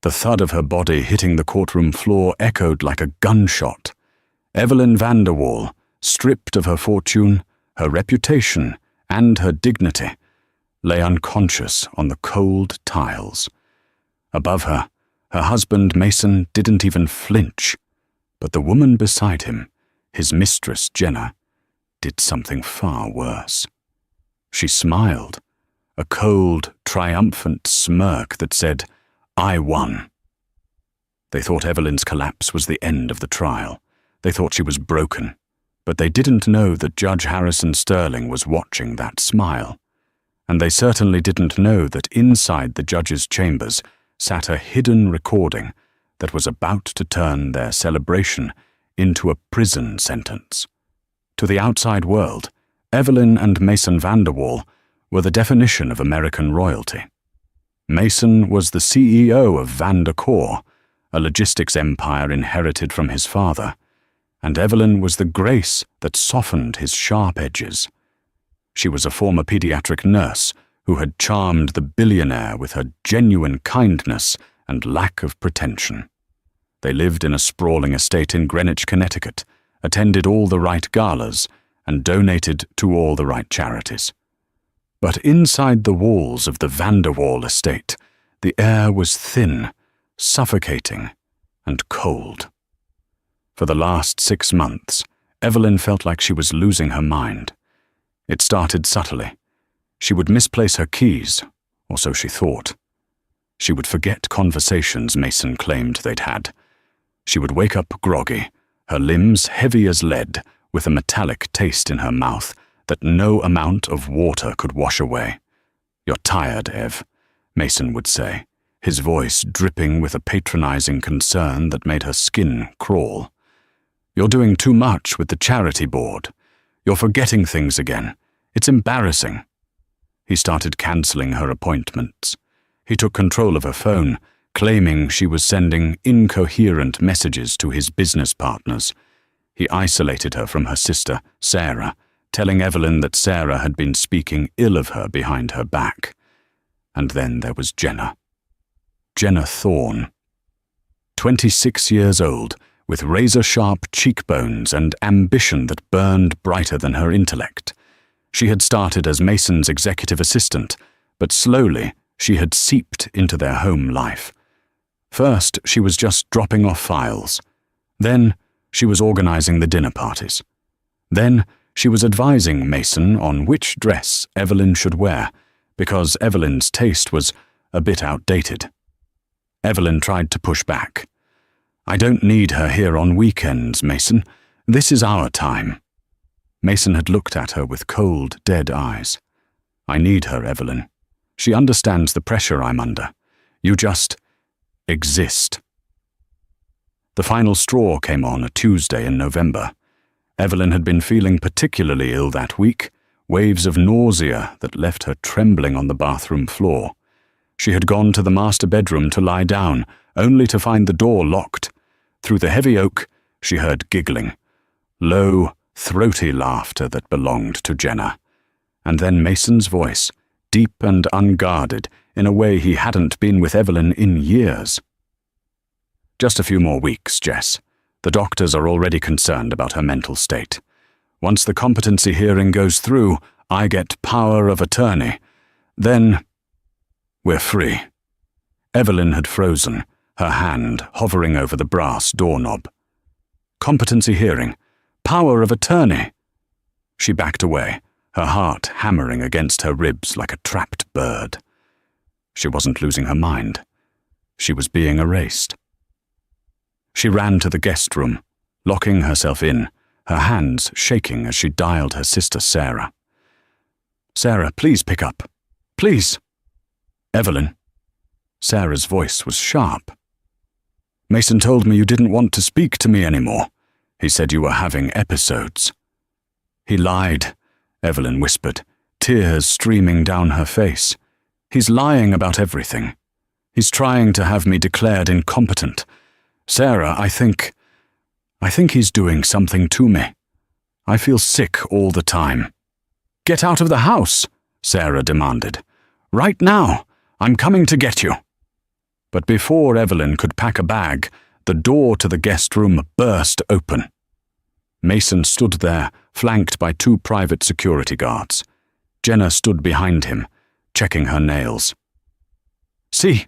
The thud of her body hitting the courtroom floor echoed like a gunshot. Evelyn van der Waal, stripped of her fortune, her reputation, and her dignity, lay unconscious on the cold tiles. Above her, her husband Mason didn't even flinch, but the woman beside him, his mistress Jenna, did something far worse. She smiled, a cold, triumphant smirk that said, "I won." They thought Evelyn's collapse was the end of the trial. They thought she was broken, but they didn't know that Judge Harrison Sterling was watching that smile. And they certainly didn't know that inside the judge's chambers sat a hidden recording that was about to turn their celebration into a prison sentence. To the outside world, Evelyn and Mason van der Waal were the definition of American royalty. Mason was the CEO of Van der Corps, a logistics empire inherited from his father, and Evelyn was the grace that softened his sharp edges. She was a former pediatric nurse who had charmed the billionaire with her genuine kindness and lack of pretension. They lived in a sprawling estate in Greenwich, Connecticut, attended all the right galas, and donated to all the right charities. But inside the walls of the Van der Waal estate, the air was thin, suffocating, and cold. For the last 6 months, Evelyn felt like she was losing her mind. It started subtly. She would misplace her keys, or so she thought. She would forget conversations Mason claimed they'd had. She would wake up groggy, her limbs heavy as lead, with a metallic taste in her mouth that no amount of water could wash away. "You're tired, Ev," Mason would say, his voice dripping with a patronizing concern that made her skin crawl. "You're doing too much with the charity board. You're forgetting things again. It's embarrassing." He started cancelling her appointments. He took control of her phone, claiming she was sending incoherent messages to his business partners. He isolated her from her sister, Sarah, telling Evelyn that Sarah had been speaking ill of her behind her back. And then there was Jenna. Jenna Thorne. 26 years old, with razor-sharp cheekbones and ambition that burned brighter than her intellect. She had started as Mason's executive assistant, but slowly she had seeped into their home life. First, she was just dropping off files. Then, she was organizing the dinner parties. Then, she was advising Mason on which dress Evelyn should wear, because Evelyn's taste was a bit outdated. Evelyn tried to push back. "I don't need her here on weekends, Mason. This is our time." Mason had looked at her with cold, dead eyes. "I need her, Evelyn. She understands the pressure I'm under. You just exist." The final straw came on a Tuesday in November. Evelyn had been feeling particularly ill that week, waves of nausea that left her trembling on the bathroom floor. She had gone to the master bedroom to lie down, only to find the door locked. Through the heavy oak, she heard giggling, low, throaty laughter that belonged to Jenna. And then Mason's voice, deep and unguarded, in a way he hadn't been with Evelyn in years. "Just a few more weeks, Jess. The doctors are already concerned about her mental state. Once the competency hearing goes through, I get power of attorney. Then we're free." Evelyn had frozen, her hand hovering over the brass doorknob. Competency hearing, power of attorney. She backed away, her heart hammering against her ribs like a trapped bird. She wasn't losing her mind. She was being erased. She ran to the guest room, locking herself in, her hands shaking as she dialed her sister Sarah. "Sarah, please pick up. Please." "Evelyn." Sarah's voice was sharp. "Mason told me you didn't want to speak to me anymore. He said you were having episodes." "He lied," Evelyn whispered, tears streaming down her face. "He's lying about everything. He's trying to have me declared incompetent. Sarah, I think he's doing something to me. I feel sick all the time." "Get out of the house," Sarah demanded. "Right now. I'm coming to get you." But before Evelyn could pack a bag, the door to the guest room burst open. Mason stood there, flanked by 2 private security guards. Jenna stood behind him, checking her nails. "See,"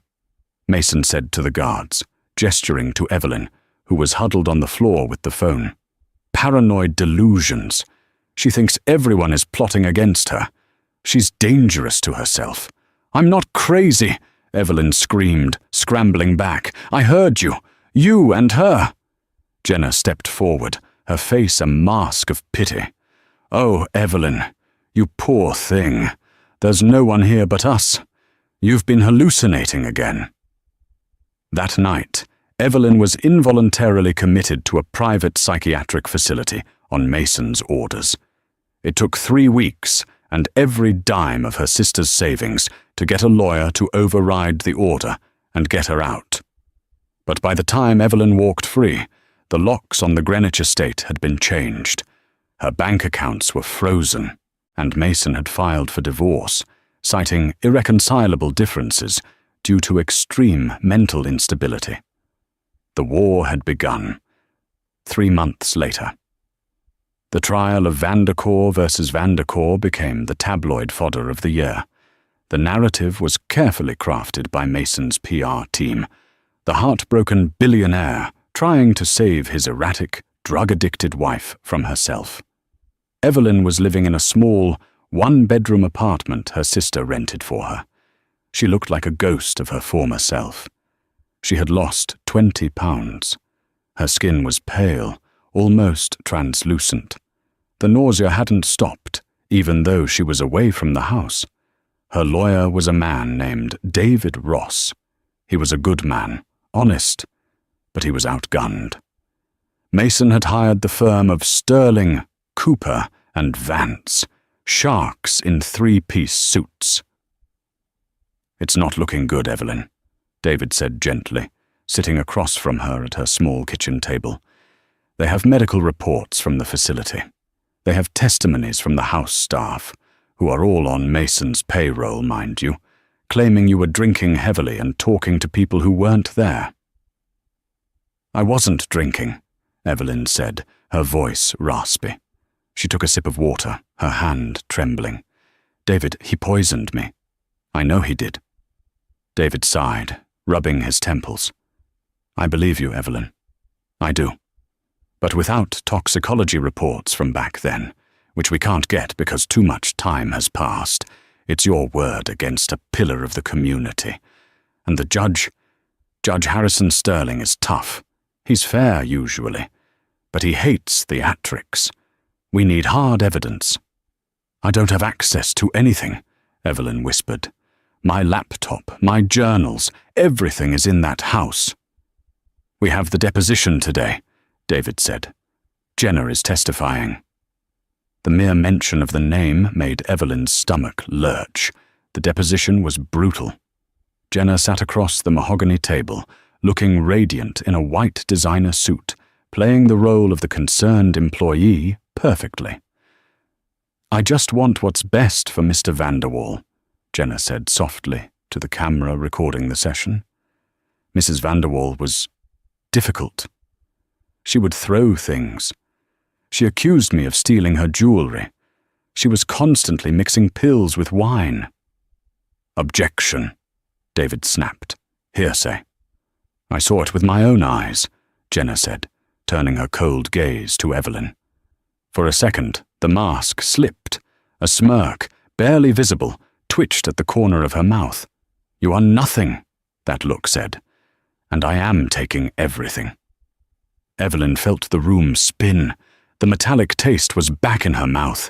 Mason said to the guards, gesturing to Evelyn, who was huddled on the floor with the phone. "Paranoid delusions. She thinks everyone is plotting against her. She's dangerous to herself." "I'm not crazy," Evelyn screamed, scrambling back. "I heard you. You and her." Jenna stepped forward, her face a mask of pity. "Oh, Evelyn, you poor thing. There's no one here but us. You've been hallucinating again." That night, Evelyn was involuntarily committed to a private psychiatric facility on Mason's orders. It took 3 weeks and every dime of her sister's savings to get a lawyer to override the order and get her out. But by the time Evelyn walked free, the locks on the Greenwich estate had been changed. Her bank accounts were frozen, and Mason had filed for divorce, citing irreconcilable differences due to extreme mental instability. The war had begun. 3 months later. The trial of Vanderkoor versus Vanderkoor became the tabloid fodder of the year. The narrative was carefully crafted by Mason's PR team, the heartbroken billionaire trying to save his erratic, drug-addicted wife from herself. Evelyn was living in a small, 1-bedroom apartment her sister rented for her. She looked like a ghost of her former self. She had lost 20 pounds. Her skin was pale, almost translucent. The nausea hadn't stopped, even though she was away from the house. Her lawyer was a man named David Ross. He was a good man, honest, but he was outgunned. Mason had hired the firm of Sterling, Cooper, and Vance, sharks in 3-piece suits. "It's not looking good, Evelyn," David said gently, sitting across from her at her small kitchen table. "They have medical reports from the facility. They have testimonies from the house staff, who are all on Mason's payroll, mind you, claiming you were drinking heavily and talking to people who weren't there." "I wasn't drinking," Evelyn said, her voice raspy. She took a sip of water, her hand trembling. "David, he poisoned me." "I know he did." David sighed, rubbing his temples. "I believe you, Evelyn. I do. But without toxicology reports from back then, which we can't get because too much time has passed, it's your word against a pillar of the community. And the Judge Harrison Sterling is tough. He's fair, usually, but he hates theatrics. We need hard evidence." "I don't have access to anything," Evelyn whispered. "My laptop, my journals, everything is in that house." "We have the deposition today," David said. "Jenna is testifying." The mere mention of the name made Evelyn's stomach lurch. The deposition was brutal. Jenna sat across the mahogany table, looking radiant in a white designer suit, playing the role of the concerned employee perfectly. "I just want what's best for Mr. Vanderwall," Jenna said softly to the camera recording the session. Mrs. Vanderwall was difficult. She would throw things. She accused me of stealing her jewelry. She was constantly mixing pills with wine. "Objection," David snapped. "Hearsay." "I saw it with my own eyes," Jenna said, turning her cold gaze to Evelyn. For a second, the mask slipped. A smirk, barely visible, twitched at the corner of her mouth. "You are nothing," that look said. "And I am taking everything." Evelyn felt the room spin. The metallic taste was back in her mouth.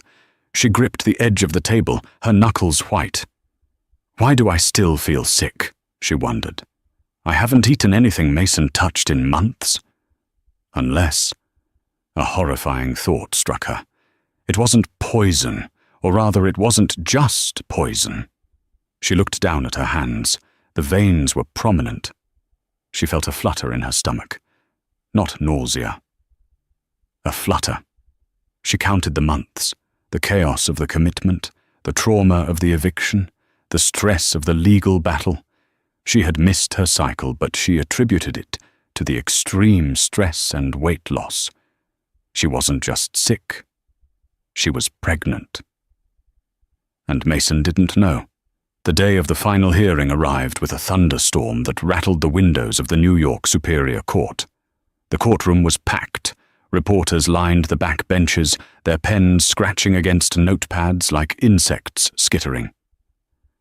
She gripped the edge of the table, her knuckles white. "Why do I still feel sick?" she wondered. "I haven't eaten anything Mason touched in months." Unless... A horrifying thought struck her. It wasn't poison, or rather it wasn't just poison. She looked down at her hands. The veins were prominent. She felt a flutter in her stomach. Not nausea. A flutter. She counted the months, the chaos of the commitment, the trauma of the eviction, the stress of the legal battle. She had missed her cycle, but she attributed it to the extreme stress and weight loss. She wasn't just sick. She was pregnant. And Mason didn't know. The day of the final hearing arrived with a thunderstorm that rattled the windows of the New York Superior Court. The courtroom was packed. Reporters lined the back benches, their pens scratching against notepads like insects skittering.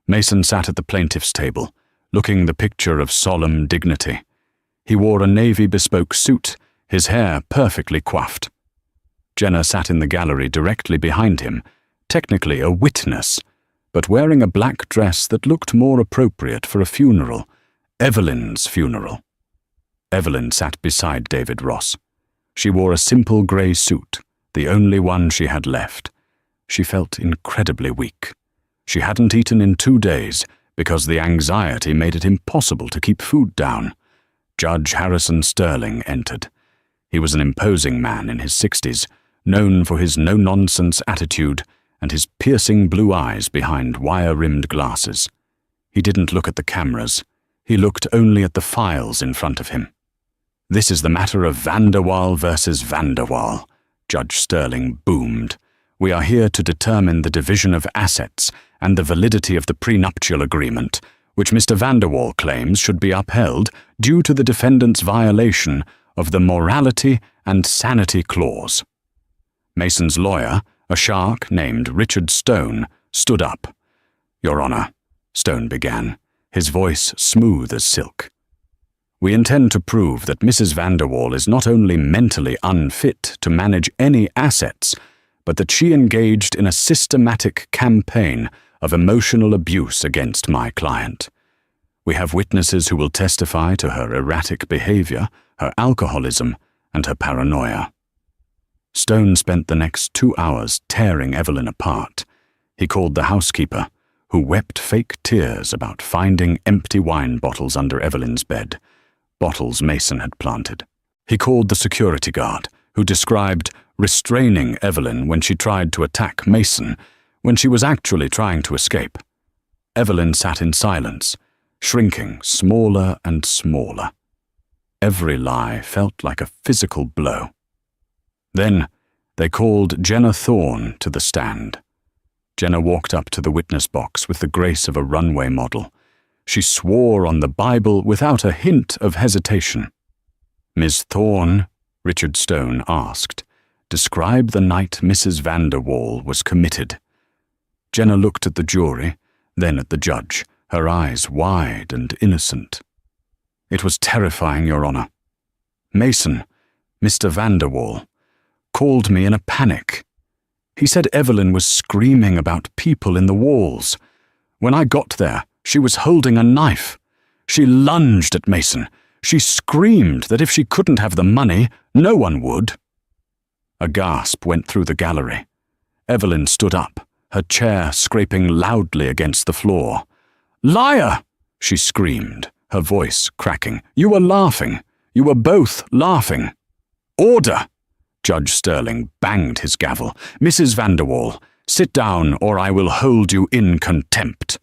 Mason sat at the plaintiff's table, looking the picture of solemn dignity. He wore a navy bespoke suit, his hair perfectly coiffed. Jenna sat in the gallery directly behind him, technically a witness, but wearing a black dress that looked more appropriate for a funeral, Evelyn's funeral. Evelyn sat beside David Ross. She wore a simple grey suit, the only one she had left. She felt incredibly weak. She hadn't eaten in 2 days because the anxiety made it impossible to keep food down. Judge Harrison Sterling entered. He was an imposing man in his 60s, known for his no-nonsense attitude and his piercing blue eyes behind wire-rimmed glasses. He didn't look at the cameras. He looked only at the files in front of him. "This is the matter of Vanderwaal versus Vanderwaal," Judge Sterling boomed. "We are here to determine the division of assets and the validity of the prenuptial agreement, which Mr. Vanderwaal claims should be upheld due to the defendant's violation of the morality and sanity clause." Mason's lawyer, a shark named Richard Stone, stood up. "Your Honor," Stone began, his voice smooth as silk. "We intend to prove that Mrs. Vanderwaal is not only mentally unfit to manage any assets, but that she engaged in a systematic campaign of emotional abuse against my client. We have witnesses who will testify to her erratic behavior, her alcoholism, and her paranoia." Stone spent the next 2 hours tearing Evelyn apart. He called the housekeeper, who wept fake tears about finding empty wine bottles under Evelyn's bed, bottles Mason had planted. He called the security guard, who described restraining Evelyn when she tried to attack Mason, when she was actually trying to escape. Evelyn sat in silence, shrinking smaller and smaller. Every lie felt like a physical blow. Then they called Jenna Thorne to the stand. Jenna walked up to the witness box with the grace of a runway model. She swore on the Bible without a hint of hesitation. "Miss Thorne," Richard Stone asked, "describe the night Mrs. Vanderwaal was committed." Jenna looked at the jury, then at the judge, her eyes wide and innocent. "It was terrifying, Your Honor. Mason, Mr. Vanderwaal, called me in a panic. He said Evelyn was screaming about people in the walls. When I got there, she was holding a knife. She lunged at Mason. She screamed that if she couldn't have the money, no one would." A gasp went through the gallery. Evelyn stood up, her chair scraping loudly against the floor. "Liar!" she screamed, her voice cracking. "You were laughing. You were both laughing." "Order!" Judge Sterling banged his gavel. "Mrs. Vanderwaal, sit down or I will hold you in contempt."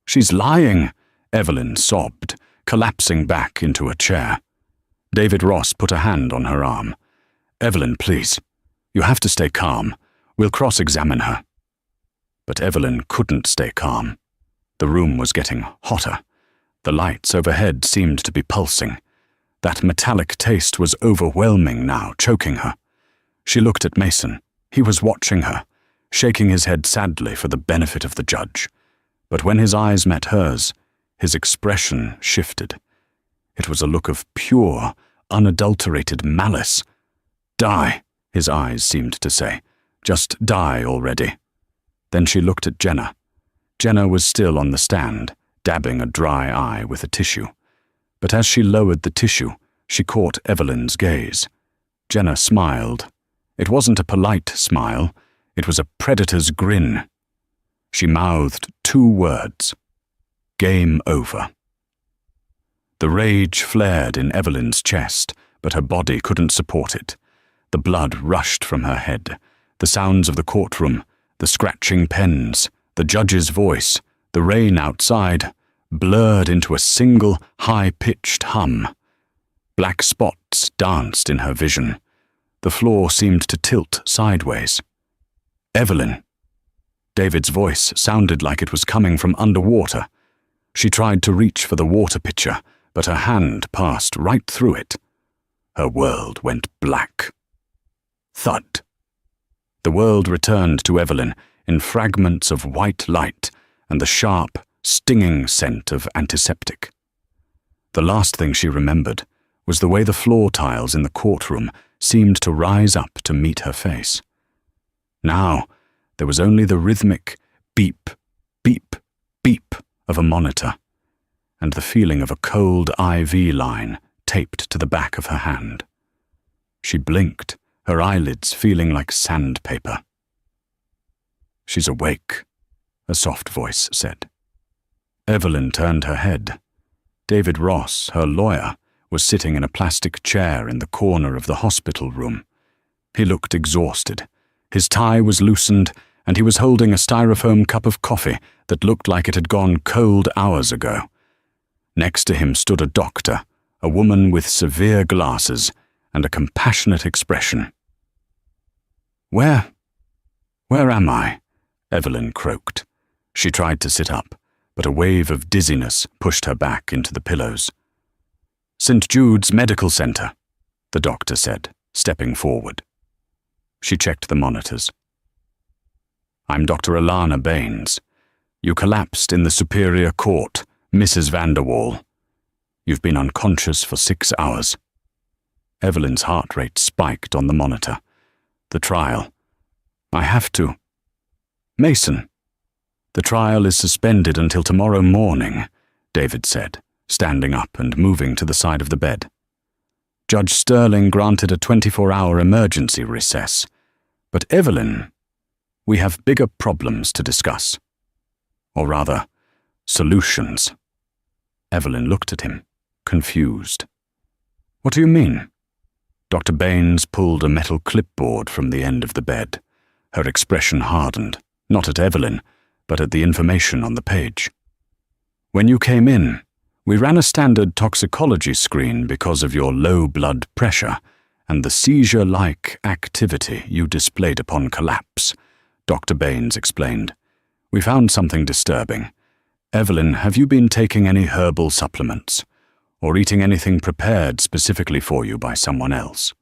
"She's lying," Evelyn sobbed, collapsing back into a chair. David Ross put a hand on her arm. "Evelyn, please. You have to stay calm. We'll cross-examine her." But Evelyn couldn't stay calm. The room was getting hotter. The lights overhead seemed to be pulsing. That metallic taste was overwhelming now, choking her. She looked at Mason. He was watching her, shaking his head sadly for the benefit of the judge. But when his eyes met hers, his expression shifted. It was a look of pure, unadulterated malice. "Die," his eyes seemed to say. "Just die already." Then she looked at Jenna. Jenna was still on the stand, dabbing a dry eye with a tissue. But as she lowered the tissue, she caught Evelyn's gaze. Jenna smiled. It wasn't a polite smile. It was a predator's grin. She mouthed 2 words. "Game over." The rage flared in Evelyn's chest, but her body couldn't support it. The blood rushed from her head. The sounds of the courtroom, the scratching pens, the judge's voice, the rain outside, blurred into a single, high-pitched hum. Black spots danced in her vision. The floor seemed to tilt sideways. "Evelyn." David's voice sounded like it was coming from underwater. She tried to reach for the water pitcher, but her hand passed right through it. Her world went black. Thud. The world returned to Evelyn in fragments of white light and the sharp, stinging scent of antiseptic. The last thing she remembered was the way the floor tiles in the courtroom seemed to rise up to meet her face. Now, there was only the rhythmic beep, beep, beep of a monitor, and the feeling of a cold IV line taped to the back of her hand. She blinked, her eyelids feeling like sandpaper. "She's awake," a soft voice said. Evelyn turned her head. David Ross, her lawyer, was sitting in a plastic chair in the corner of the hospital room. He looked exhausted. His tie was loosened, and he was holding a styrofoam cup of coffee that looked like it had gone cold hours ago. Next to him stood a doctor, a woman with severe glasses and a compassionate expression. Where am I?" Evelyn croaked. She tried to sit up, but a wave of dizziness pushed her back into the pillows. "St. Jude's Medical Center," the doctor said, stepping forward. She checked the monitors. "I'm Dr. Alana Baines. You collapsed in the Superior Court, Mrs. Vanderwall. You've been unconscious for 6 hours." Evelyn's heart rate spiked on the monitor. "The trial. I have to. Mason." "The trial is suspended until tomorrow morning," David said, standing up and moving to the side of the bed. "Judge Sterling granted a 24-hour emergency recess. But Evelyn, we have bigger problems to discuss. Or rather, solutions." Evelyn looked at him, confused. "What do you mean?" Dr. Baines pulled a metal clipboard from the end of the bed. Her expression hardened, not at Evelyn, but at the information on the page. "When you came in, we ran a standard toxicology screen because of your low blood pressure and the seizure-like activity you displayed upon collapse," Dr. Baines explained. "We found something disturbing. Evelyn, have you been taking any herbal supplements, or eating anything prepared specifically for you by someone else?"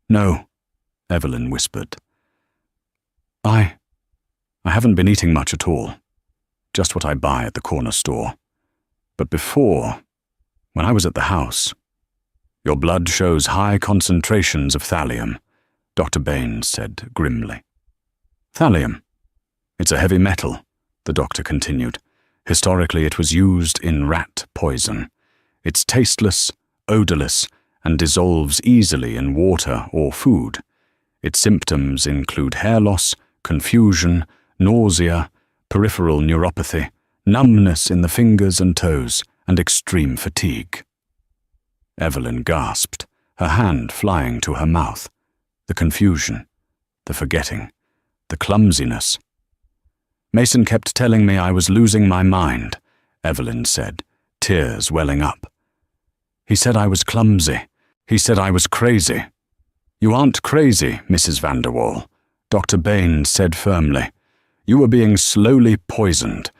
"No," Evelyn whispered. I haven't been eating much at all. Just what I buy at the corner store. But before, when I was at the house..." "Your blood shows high concentrations of thallium," Dr. Baines said grimly. "Thallium? It's a heavy metal," the doctor continued. "Historically, it was used in rat poison. It's tasteless, odorless, and dissolves easily in water or food. Its symptoms include hair loss, confusion, nausea, peripheral neuropathy, numbness in the fingers and toes, and extreme fatigue." Evelyn gasped, her hand flying to her mouth. The confusion, the forgetting, the clumsiness. "Mason kept telling me I was losing my mind," Evelyn said, tears welling up. "He said I was clumsy. He said I was crazy." "You aren't crazy, Mrs. Vanderwall," Dr. Baines said firmly. "You were being slowly poisoned.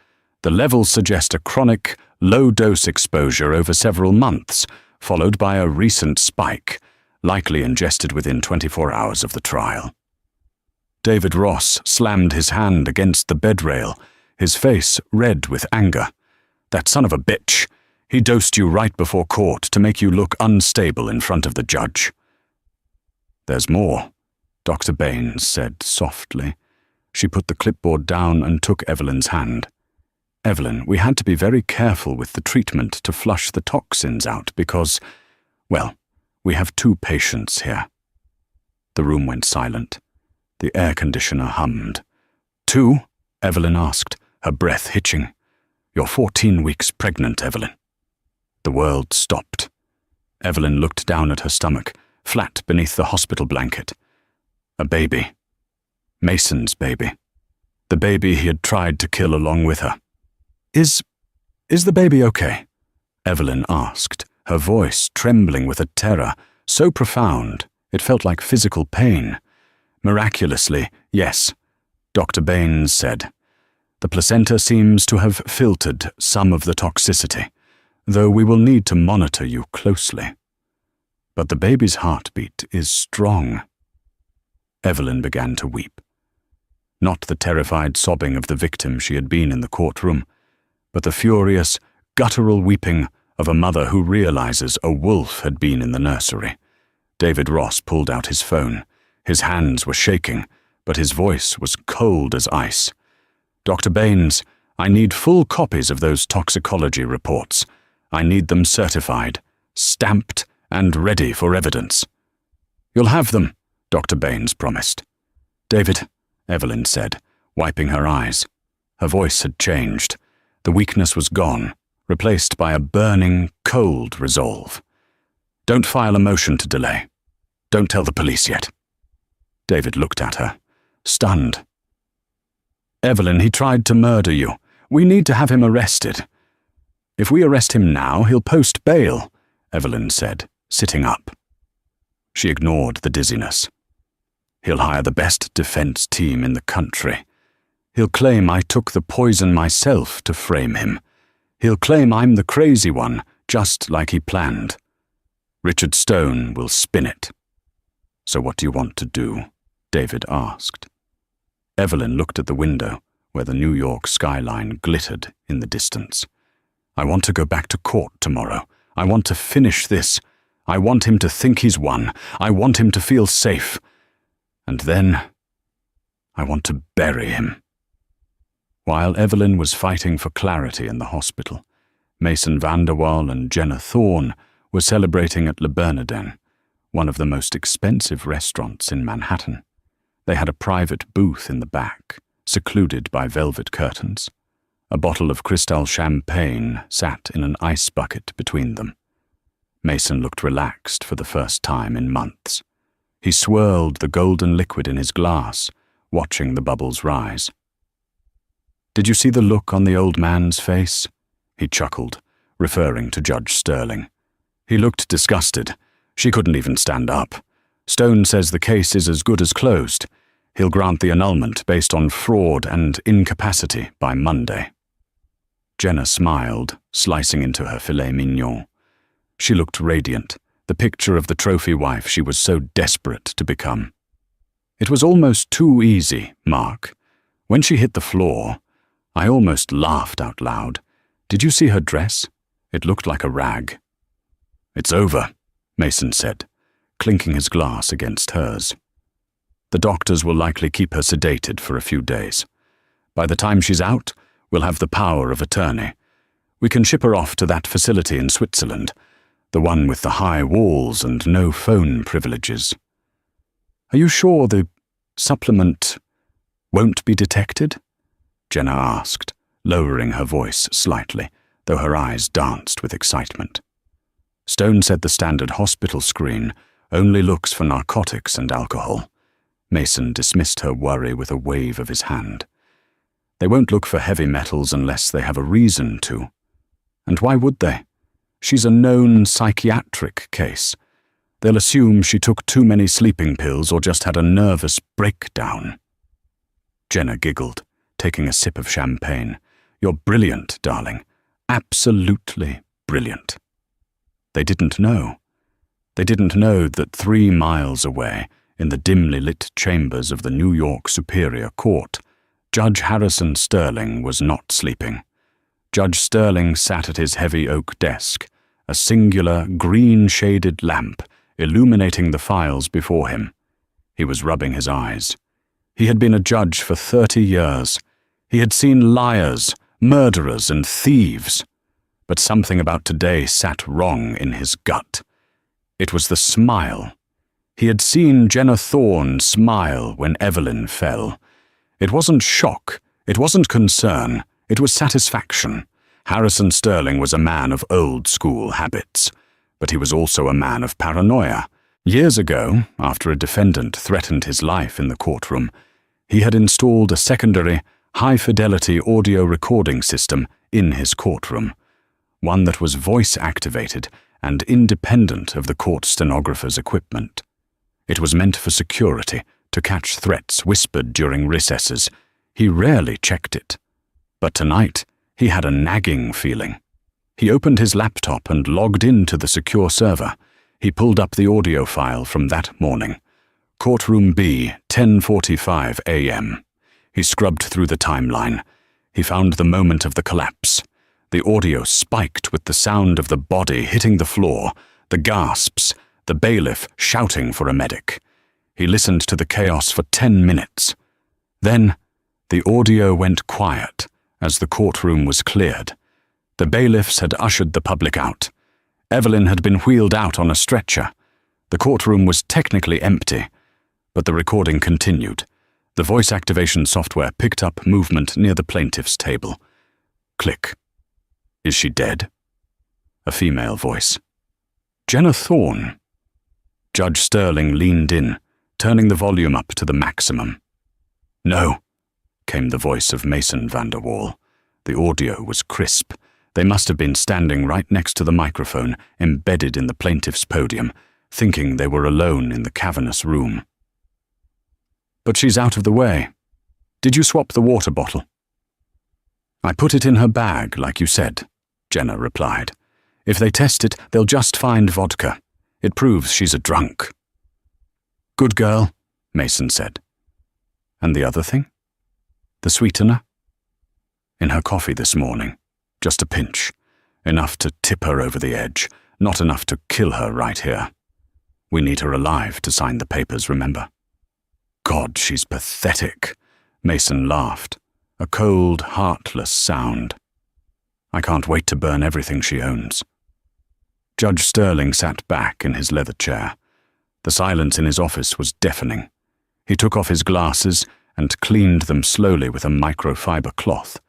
The levels suggest a chronic, low-dose exposure over several months, followed by a recent spike, likely ingested within 24 hours of the trial." David Ross slammed his hand against the bed rail, his face red with anger. "That son of a bitch! He dosed you right before court to make you look unstable in front of the judge." "There's more," Dr. Baines said softly. She put the clipboard down and took Evelyn's hand. "Evelyn, we had to be very careful with the treatment to flush the toxins out because, well, we have 2 patients here." The room went silent. The air conditioner hummed. "2?" Evelyn asked, her breath hitching. "You're 14 weeks pregnant, Evelyn." The world stopped. Evelyn looked down at her stomach, flat beneath the hospital blanket. A baby. Mason's baby. The baby he had tried to kill along with her. Is the baby okay? Evelyn asked, her voice trembling with a terror so profound it felt like physical pain. Miraculously, yes, Dr. Baines said. The placenta seems to have filtered some of the toxicity, though we will need to monitor you closely. But the baby's heartbeat is strong. Evelyn began to weep. Not the terrified sobbing of the victim she had been in the courtroom, but the furious, guttural weeping of a mother who realizes a wolf had been in the nursery. David Ross pulled out his phone. His hands were shaking, but his voice was cold as ice. Dr. Baines, I need full copies of those toxicology reports. I need them certified, stamped, and ready for evidence. You'll have them, Dr. Baines promised. David, Evelyn said, wiping her eyes. Her voice had changed. The weakness was gone, replaced by a burning, cold resolve. Don't file a motion to delay. Don't tell the police yet. David looked at her, stunned. Evelyn, he tried to murder you. We need to have him arrested. If we arrest him now, he'll post bail, Evelyn said, sitting up. She ignored the dizziness. He'll hire the best defense team in the country. He'll claim I took the poison myself to frame him. He'll claim I'm the crazy one, just like he planned. Richard Stone will spin it. So what do you want to do? David asked. Evelyn looked at the window, where the New York skyline glittered in the distance. I want to go back to court tomorrow. I want to finish this. I want him to think he's won. I want him to feel safe. And then, I want to bury him. While Evelyn was fighting for clarity in the hospital, Mason Vanderwaal and Jenna Thorne were celebrating at Le Bernardin, one of the most expensive restaurants in Manhattan. They had a private booth in the back, secluded by velvet curtains. A bottle of Cristal champagne sat in an ice bucket between them. Mason looked relaxed for the first time in months. He swirled the golden liquid in his glass, watching the bubbles rise. Did you see the look on the old man's face? He chuckled, referring to Judge Sterling. He looked disgusted. She couldn't even stand up. Stone says the case is as good as closed. He'll grant the annulment based on fraud and incapacity by Monday. Jenna smiled, slicing into her filet mignon. She looked radiant, the picture of the trophy wife she was so desperate to become. It was almost too easy, Mark. When she hit the floor, I almost laughed out loud. Did you see her dress? It looked like a rag. It's over, Mason said, clinking his glass against hers. The doctors will likely keep her sedated for a few days. By the time she's out, we'll have the power of attorney. We can ship her off to that facility in Switzerland, the one with the high walls and no phone privileges. Are you sure the supplement won't be detected? Jenna asked, lowering her voice slightly, though her eyes danced with excitement. Stone said the standard hospital screen only looks for narcotics and alcohol. Mason dismissed her worry with a wave of his hand. They won't look for heavy metals unless they have a reason to. And why would they? She's a known psychiatric case. They'll assume she took too many sleeping pills or just had a nervous breakdown. Jenna giggled, taking a sip of champagne. You're brilliant, darling. Absolutely brilliant. They didn't know. They didn't know that 3 miles away, in the dimly lit chambers of the New York Superior Court, Judge Harrison Sterling was not sleeping. Judge Sterling sat at his heavy oak desk, a singular green-shaded lamp illuminating the files before him. He was rubbing his eyes. He had been a judge for 30 years. He had seen liars, murderers, and thieves. But something about today sat wrong in his gut. It was the smile. He had seen Jenna Thorne smile when Evelyn fell. It wasn't shock, it wasn't concern, it was satisfaction. Harrison Sterling was a man of old-school habits, but he was also a man of paranoia. Years ago, after a defendant threatened his life in the courtroom, he had installed a secondary, high-fidelity audio recording system in his courtroom. one that was voice-activated and independent of the court stenographer's equipment. It was meant for security, to catch threats whispered during recesses. He rarely checked it. But tonight, he had a nagging feeling. He opened his laptop and logged into the secure server. He pulled up the audio file from that morning. Courtroom B, 10:45 a.m. He scrubbed through the timeline. He found the moment of the collapse. The audio spiked with the sound of the body hitting the floor, the gasps, the bailiff shouting for a medic. He listened to the chaos for 10 minutes. Then, the audio went quiet as the courtroom was cleared. The bailiffs had ushered the public out. Evelyn had been wheeled out on a stretcher. The courtroom was technically empty, but the recording continued. The voice activation software picked up movement near the plaintiff's table. Click. Is she dead? A female voice. Jenna Thorne. Judge Sterling leaned in, turning the volume up to the maximum. No, came the voice of Mason Vanderwall. The audio was crisp. They must have been standing right next to the microphone, embedded in the plaintiff's podium, thinking they were alone in the cavernous room. But she's out of the way. Did you swap the water bottle? I put it in her bag, like you said, Jenna replied. If they test it, they'll just find vodka. It proves she's a drunk. Good girl, Mason said. And the other thing? The sweetener? In her coffee this morning. Just a pinch. Enough to tip her over the edge, not enough to kill her right here. We need her alive to sign the papers, remember? God, she's pathetic, Mason laughed. A cold, heartless sound. I can't wait to burn everything she owns. Judge Sterling sat back in his leather chair. The silence in his office was deafening. He took off his glasses and cleaned them slowly with a microfiber cloth.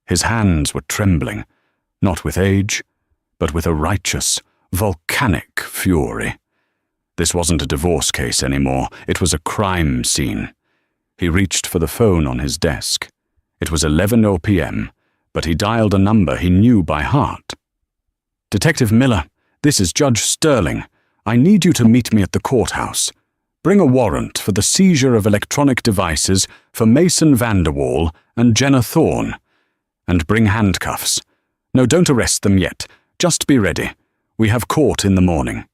His hands were trembling, not with age, but with a righteous, volcanic fury. This wasn't a divorce case anymore. It was a crime scene. He reached for the phone on his desk. It was 11 p.m., but he dialed a number he knew by heart. Detective Miller, this is Judge Sterling. I need you to meet me at the courthouse. Bring a warrant for the seizure of electronic devices for Mason Vanderwall and Jenna Thorne. And bring handcuffs. No, don't arrest them yet. Just be ready. We have court in the morning.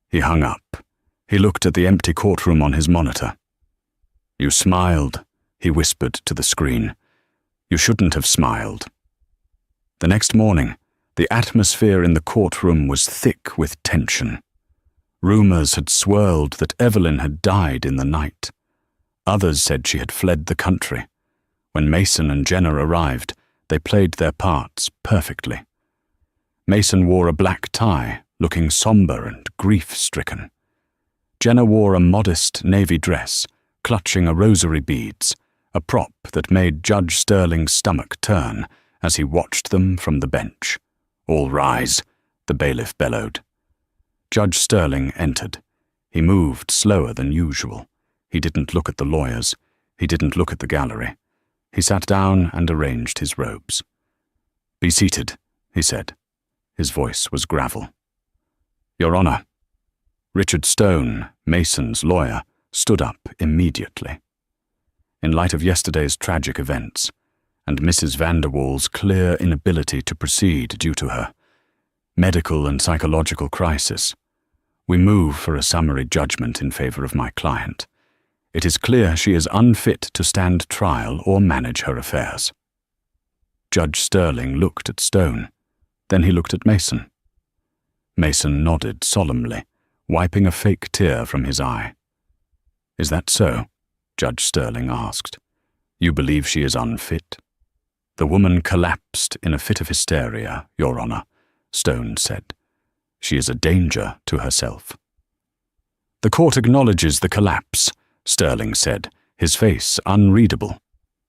He hung up. He looked at the empty courtroom on his monitor. You smiled, he whispered to the screen. You shouldn't have smiled. The next morning, the atmosphere in the courtroom was thick with tension. Rumors had swirled that Evelyn had died in the night. Others said she had fled the country. When Mason and Jenna arrived, they played their parts perfectly. Mason wore a black tie, looking somber and grief-stricken. Jenna wore a modest navy dress, clutching a rosary beads, a prop that made Judge Sterling's stomach turn as he watched them from the bench. All rise, the bailiff bellowed. Judge Sterling entered. He moved slower than usual. He didn't look at the lawyers. He didn't look at the gallery. He sat down and arranged his robes. Be seated, he said. His voice was gravel. Your Honor. Richard Stone, Mason's lawyer, stood up immediately. In light of yesterday's tragic events, and Mrs. Vanderwall's clear inability to proceed due to her medical and psychological crisis, we move for a summary judgment in favor of my client. It is clear she is unfit to stand trial or manage her affairs. Judge Sterling looked at Stone. Then he looked at Mason. Mason nodded solemnly, wiping a fake tear from his eye. Is that so? Judge Sterling asked. You believe she is unfit? The woman collapsed in a fit of hysteria, Your Honor, Stone said. She is a danger to herself. The court acknowledges the collapse, Sterling said, his face unreadable.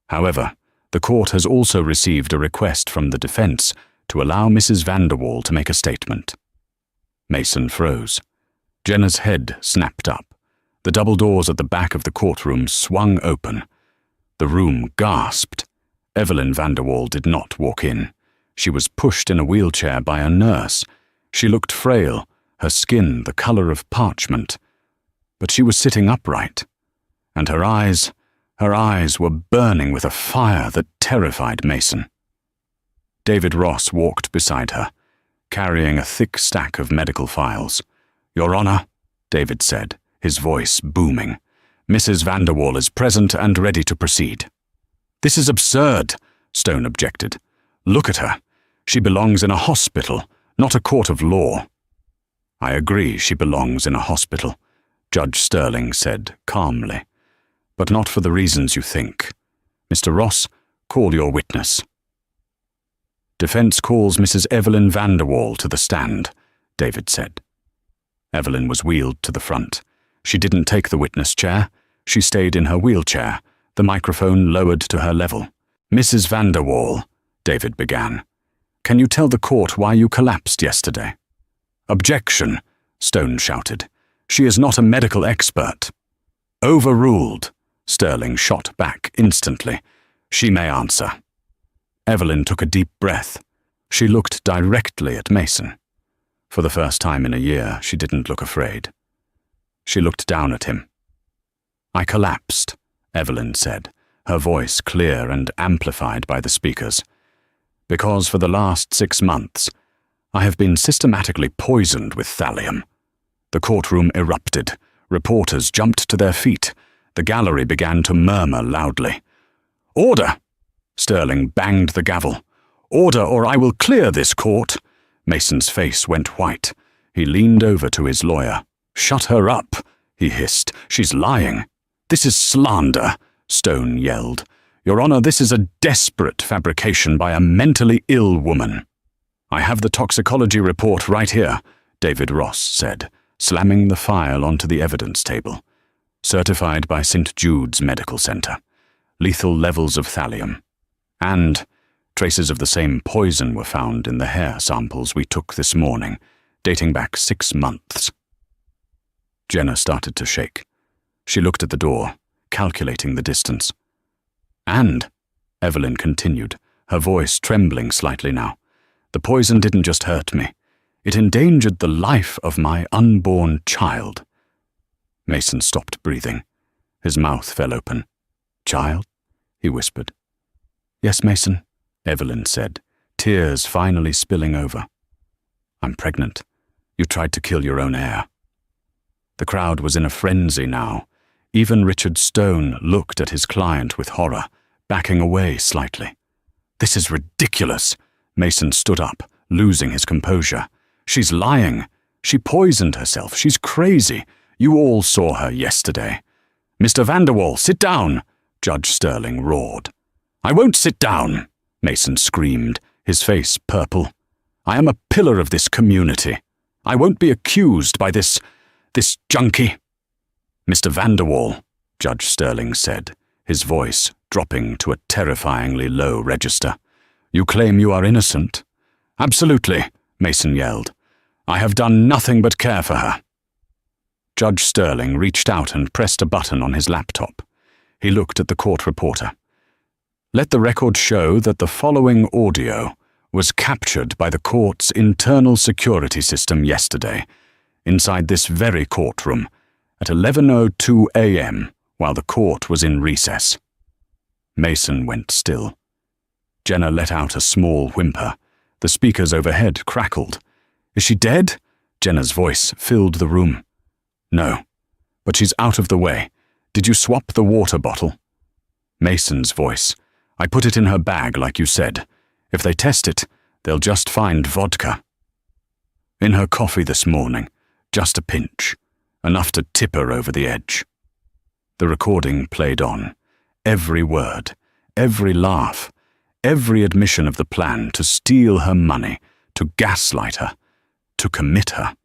However, the court has also received a request from the defense to allow Mrs. Vanderwall to make a statement. Mason froze. Jenna's head snapped up. The double doors at the back of the courtroom swung open. The room gasped. Evelyn Vanderwall did not walk in. She was pushed in a wheelchair by a nurse. She looked frail, her skin the color of parchment. But she was sitting upright, and her eyes were burning with a fire that terrified Mason. David Ross walked beside her, carrying a thick stack of medical files. "Your Honor," David said, his voice booming, "Mrs. Vanderwall is present and ready to proceed." "This is absurd," Stone objected. "Look at her. She belongs in a hospital, not a court of law." "I agree she belongs in a hospital," Judge Sterling said calmly, "but not for the reasons you think. Mr. Ross, call your witness." "Defense calls Mrs. Evelyn Vanderwall to the stand," David said. Evelyn was wheeled to the front. She didn't take the witness chair. She stayed in her wheelchair, the microphone lowered to her level. "Mrs. Vanderwall," David began, "can you tell the court why you collapsed yesterday?" "Objection," Stone shouted. "She is not a medical expert." "Overruled," Sterling shot back instantly. "She may answer." Evelyn took a deep breath. She looked directly at Mason. For the first time in a year, she didn't look afraid. She looked down at him. "I collapsed," Evelyn said, her voice clear and amplified by the speakers, "because for the last 6 months, I have been systematically poisoned with thallium." The courtroom erupted. Reporters jumped to their feet. The gallery began to murmur loudly. "Order!" Sterling banged the gavel. "Order, or I will clear this court." Mason's face went white. He leaned over to his lawyer. "Shut her up," he hissed. "She's lying." "This is slander," Stone yelled. "Your Honor, this is a desperate fabrication by a mentally ill woman." "I have the toxicology report right here," David Ross said, slamming the file onto the evidence table. "Certified by St. Jude's Medical Center. Lethal levels of thallium. And traces of the same poison were found in the hair samples we took this morning, dating back 6 months. Jenna started to shake. She looked at the door, calculating the distance. "And," Evelyn continued, her voice trembling slightly now, "the poison didn't just hurt me. It endangered the life of my unborn child." Mason stopped breathing. His mouth fell open. "Child?" he whispered. "Yes, Mason," Evelyn said, tears finally spilling over. "I'm pregnant. You tried to kill your own heir." The crowd was in a frenzy now. Even Richard Stone looked at his client with horror, backing away slightly. "This is ridiculous." Mason stood up, losing his composure. "She's lying. She poisoned herself. She's crazy. You all saw her yesterday." "Mr. Vanderwall, sit down," Judge Sterling roared. "I won't sit down," Mason screamed, his face purple. "I am a pillar of this community. I won't be accused by this junkie." "Mr. Vanderwall," Judge Sterling said, his voice dropping to a terrifyingly low register. "You claim you are innocent?" "Absolutely," Mason yelled. "I have done nothing but care for her." Judge Sterling reached out and pressed a button on his laptop. He looked at the court reporter. "Let the record show that the following audio was captured by the court's internal security system yesterday, inside this very courtroom, at 11:02 a.m., while the court was in recess." Mason went still. Jenna let out a small whimper. The speakers overhead crackled. "Is she dead?" Jenna's voice filled the room. "No, but she's out of the way. Did you swap the water bottle?" Mason's voice. "I put it in her bag like you said. If they test it, they'll just find vodka." "In her coffee this morning, just a pinch, enough to tip her over the edge." The recording played on. Every word, every laugh, every admission of the plan to steal her money, to gaslight her, to commit her.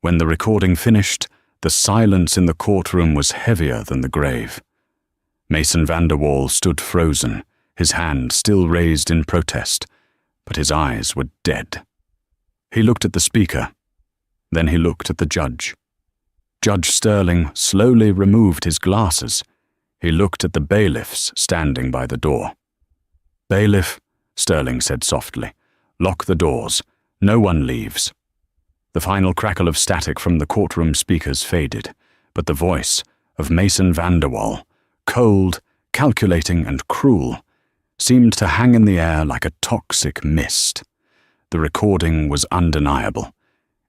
When the recording finished, the silence in the courtroom was heavier than the grave. Mason Vanderwall stood frozen, his hand still raised in protest, but his eyes were dead. He looked at the speaker. Then he looked at the judge. Judge Sterling slowly removed his glasses. He looked at the bailiffs standing by the door. "Bailiff," Sterling said softly, Lock the doors. No one leaves." The final crackle of static from the courtroom speakers faded, but the voice of Mason Vanderwall, cold, calculating, and cruel, seemed to hang in the air like a toxic mist. The recording was undeniable.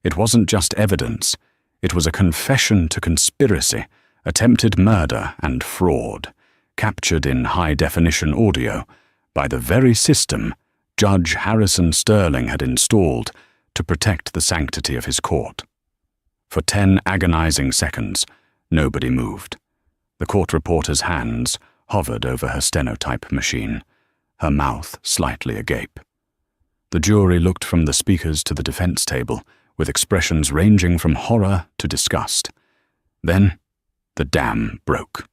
It wasn't just evidence. It was a confession to conspiracy, attempted murder, and fraud, captured in high-definition audio by the very system Judge Harrison Sterling had installed to protect the sanctity of his court. For 10 agonizing seconds, nobody moved. The court reporter's hands hovered over her stenotype machine, her mouth slightly agape. The jury looked from the speakers to the defense table, with expressions ranging from horror to disgust. Then, the dam broke.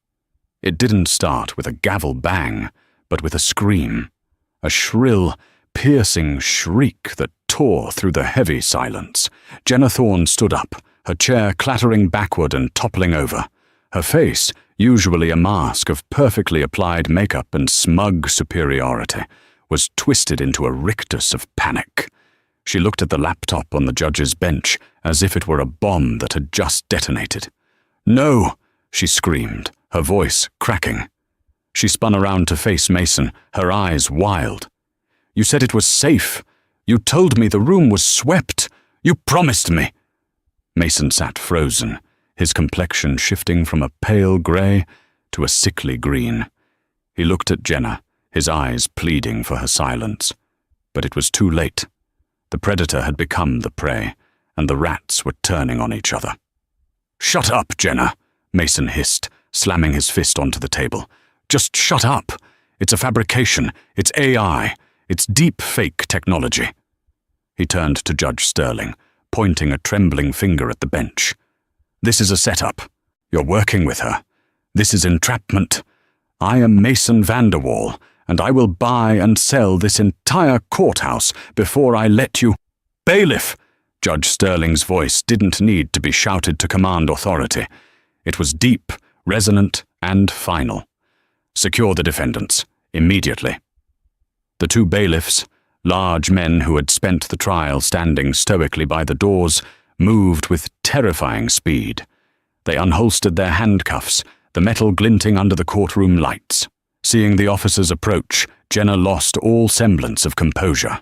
It didn't start with a gavel bang, but with a scream, a shrill, piercing shriek that tore through the heavy silence. Jenna Thorne stood up, her chair clattering backward and toppling over. Her face, usually a mask of perfectly applied makeup and smug superiority, was twisted into a rictus of panic. She looked at the laptop on the judge's bench as if it were a bomb that had just detonated. "No!" she screamed, her voice cracking. She spun around to face Mason, her eyes wild. "You said it was safe. You told me the room was swept. You promised me." Mason sat frozen, his complexion shifting from a pale grey to a sickly green. He looked at Jenna, his eyes pleading for her silence. But it was too late. The predator had become the prey, and the rats were turning on each other. "Shut up, Jenna," Mason hissed, slamming his fist onto the table. "Just shut up. It's a fabrication. It's AI. It's deep fake technology." He turned to Judge Sterling, pointing a trembling finger at the bench. "This is a setup. You're working with her. This is entrapment. I am Mason Vanderwall, and I will buy and sell this entire courthouse before I let you—" "Bailiff!" Judge Sterling's voice didn't need to be shouted to command authority. It was deep, resonant, and final. "Secure the defendants, immediately." The 2 bailiffs, large men who had spent the trial standing stoically by the doors, moved with terrifying speed. They unholstered their handcuffs, the metal glinting under the courtroom lights. Seeing the officers approach, Jenna lost all semblance of composure.